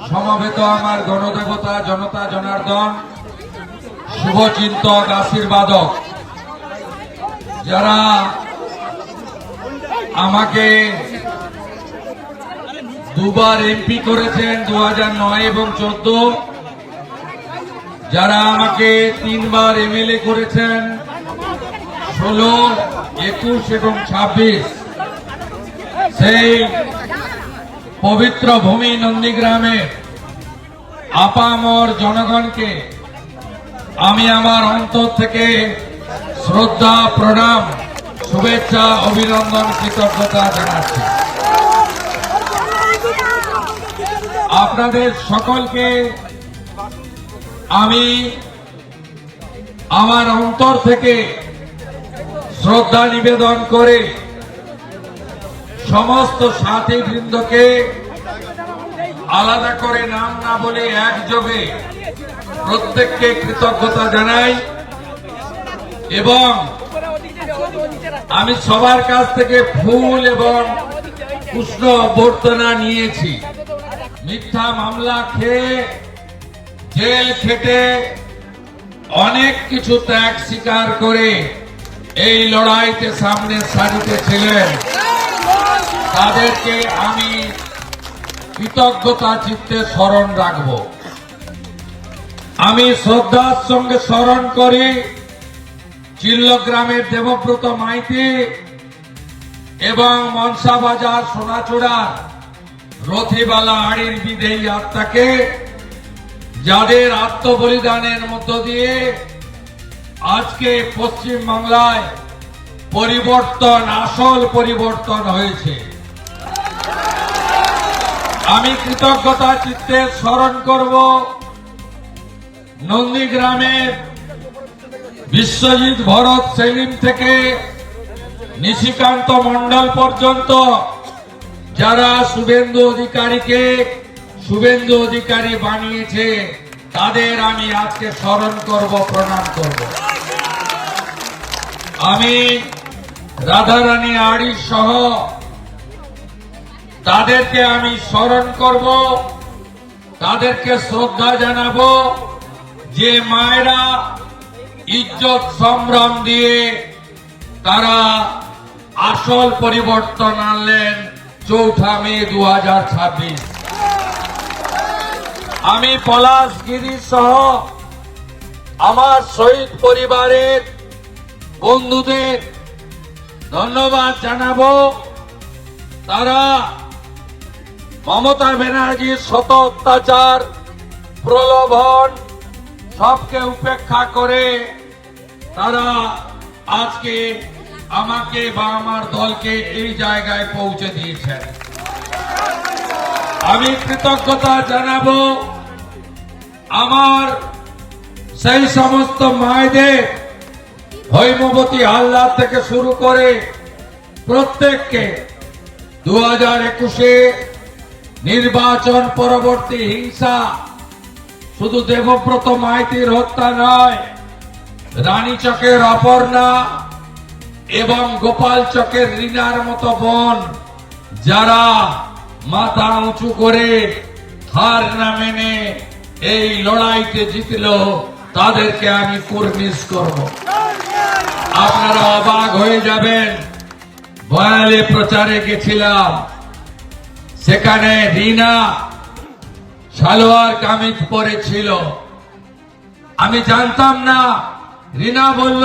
সমবেত আমার গণদেবতা জনতা জনার্দন, শুভচিন্তক আশীর্বাদক, যারা আমাকে দুবার এমপি করেছেন 2009 এবং 2014, যারা আমাকে 3 বার এমএলএ করেছেন 16, 21 এবং 26, সেই পবিত্র ভূমি নন্দীগ্রামে আপামর জনগণকে আমি আমার অন্তর থেকে শ্রদ্ধা, প্রণাম, শুভেচ্ছা, অভিনন্দন, কৃতজ্ঞতা জানাচ্ছি। আপনাদের সকলকে আমি আমার অন্তর থেকে শ্রদ্ধা নিবেদন করে সমস্ত সাথীবৃন্দকে আলাদা করে নাম না বলে একযোগে প্রত্যেককে কৃতজ্ঞতা জানাই এবং আমি সবার কাছ থেকে ফুল এবং পুষ্প অভ্যর্থনা নিয়েছি। মিথ্যা মামলা খেয়ে জেল খেটে অনেক কিছু ত্যাগ স্বীকার করে এই লড়াইতে সামনের সারিতে ছিলেন, তাদেরকে আমি কৃতজ্ঞতা চিত্তে স্মরণ রাখব। আমি শ্রদ্ধার সঙ্গে স্মরণ করি চিল্লগ্রামের দেবব্রত মাইতি এবং মনসাবাজার সোনাচূড়া রথিবালা আড়ির বিদেহী আত্মাকে, যাদের আত্মবলিদানের মধ্য দিয়ে আজকে পশ্চিম বাংলায় পরিবর্তন, আসল পরিবর্তন হয়েছে। আমি কৃতজ্ঞতা চিত্তে স্মরণ করব নন্দীগ্রামের বিশ্বজিৎ ভরত সেলিম থেকে নিশিকান্ত মণ্ডল পর্যন্ত যারা শুভেন্দু অধিকারীকে শুভেন্দু অধিকারী বানিয়েছে, তাদের আমি আজকে স্মরণ করব, প্রণাম করব। আমি রাধারানী আড়ি সহ তাদেরকে আমি স্মরণ করব, তাদেরকে শ্রদ্ধা জানাবো, যে মায়েরা ইজ্জত সম্ভ্রম দিয়ে তারা আসল পরিবর্তন আনলেন 4 মে 2026। আমি পলাশগিরি সহ আমার শহীদ পরিবারের বন্ধুদের ধন্যবাদ জানাবো। তারা মমতা ব্যানার্জির শত অত্যাচার, প্রলোভন সবকে উপেক্ষা করে তারা আজকে আমাকে বা আমার দলকে এই জায়গায় পৌঁছে দিয়েছেন। আমি কৃতজ্ঞতা জানাবো আমার সেই সমস্ত মায়েদের, হৈমবতী হালদার থেকে শুরু করে প্রত্যেককে 2021-এ নির্বাচন পরবর্তী হিংসা শুধু দেবব্রত মাইতির হত্যা নয়, রানীচকের অপর্ণা এবং গোপাল চকের রিনার মতো বোন যারা মাথা উঁচু করে হার না মেনে এই লড়াইতে জিতল, তাদেরকে আমি কুর্নিশ করব। আপনারা অবাক হয়ে যাবেন, বয়ালে প্রচারে গেছিলাম, সেখানে রিনা সালোয়ার কামিজ পরেছিল। আমি জানতাম না। রিনা বলল,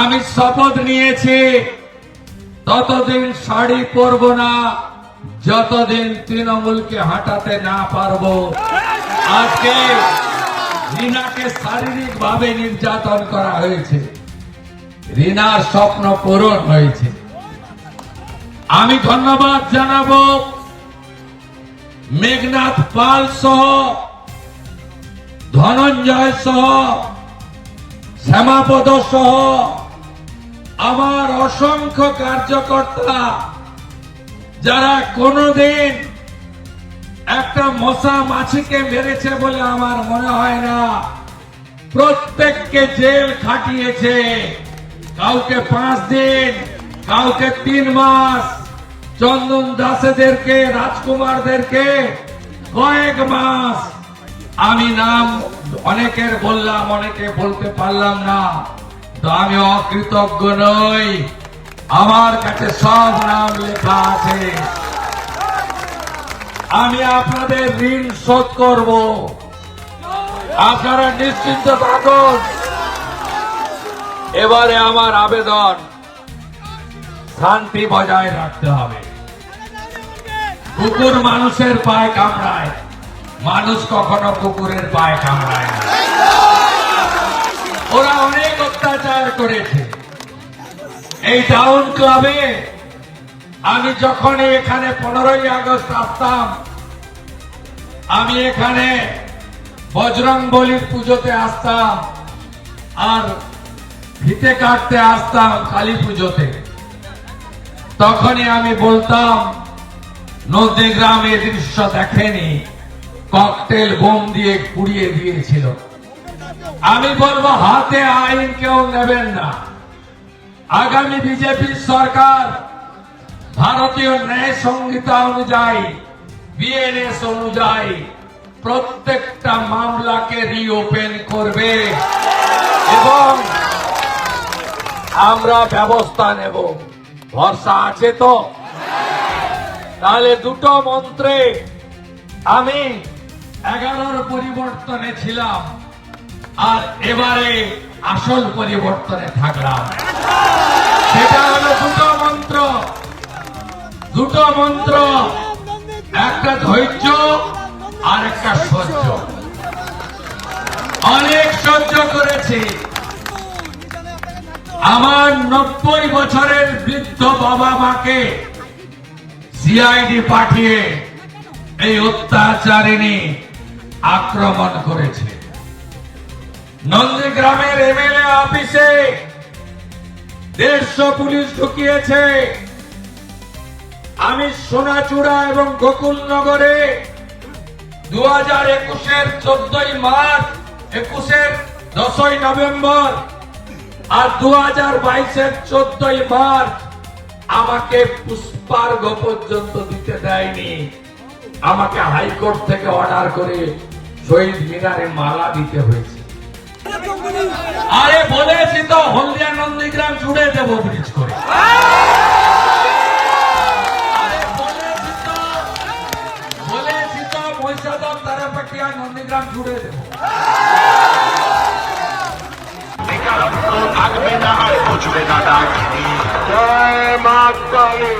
আমি শপথ নিয়েছি ততদিন শাড়ি পরব না যতদিন তৃণমূলকে হাঁটাতে না পারবো। আজকে রিনাকে শারীরিক ভাবে নির্যাতন করা হয়েছে, রিনার স্বপ্ন পূরণ হয়েছে। আমি ধন্যবাদ জানাবো মেঘনাথ পাল সহ, ধনঞ্জয় সহ, শ্যামাপদ সহ আমার অসংখ্য কার্যকর্তা, যারা কোনদিন একটা মশা মাছিকে মেরেছে বলে আমার মনে হয় না। প্রত্যেককে জেল খাটিয়েছে, কাউকে 5 দিন, কাউকে 3 মাস। চন্দন দাসেদেরকে, রাজকুমারদেরকে কয়েক মাস আমি নাম অনেকের বললাম, অনেকে বলতে পারলাম না, তো আমি অকৃতজ্ঞ নই। আমার কাছে সব নাম লেখা আছে। আমি আপনাদের ঋণ শোধ করব, আপনারা নিশ্চিন্ত থাকুন। এবারে আমার আবেদন, শান্তি বজায় রাখতে হবে। কুকুর মানুষের পায়ে কামড়ায়, মানুষ কখনো কুকুরের পায়ে কামড়ায় না। ওরা অনেক অত্যাচার করেছে। এই টাউন ক্লাবে আমি যখন এখানে 15ই আগস্ট আসতাম, আমি এখানে বজরংবলীর পুজোতে আসতাম আর ফিতে কাটতে আসতাম কালী পুজোতে। তখনই আমি বলতাম, নন্দীগ্রাম এই দৃশ্য দেখেনি, ককটেল বোম দিয়ে পুড়িয়ে দিয়েছিল। আমি বলবো, হাতে আইন কেউ নেবেন না। আগামী বিজেপি সরকার ভারতীয় ন্যায় সংহিতা অনুযায়ী, বিএনএস অনুযায়ী প্রত্যেকটা মামলাকে রিওপেন করবে এবং আমরা ব্যবস্থা নেব। ভরসা আছে তো? তাহলে দুটো মন্ত্রে আমি 11র পরিবর্তনে ছিলাম আর এবারে আসল পরিবর্তনে থাকলাম। সেটা হলো দুটো মন্ত্র, একটা ধৈর্য আর একটা সহ্য। অনেক সহ্য করেছি। আমার 90 বছরের বৃদ্ধ বাবা মাকে সিআইডি পাঠিয়ে এই অত্যাচারিণী আক্রমণ করেছে। নন্দীগ্রামের এমএলএ অফিসে 150 পুলিশ ঢুকিয়েছে। আমি সোনাচূড়া এবং গোকুলনগরে 2021-এর 14ই মার্চ, 21-এর 10ই নভেম্বর আর 2022-এর 14ই মার্চ আমাকে পুষ্পার্ঘ পর্যন্ত দিতে দেয়নি। আমাকে হাইকোর্ট থেকে অর্ডার করে শহীদ মিনারে মালা দিতে হয়েছে। আরে বলেছি তো, হলদিয়া নন্দীগ্রাম জুড়ে দেবো ব্রিজ করে। বলেছি তো মহিষাদল তারাপাটিয়া নন্দীগ্রাম জুড়ে দেবো। থাকবে না আর বুঝবে না ডাক। জয় মা কালী।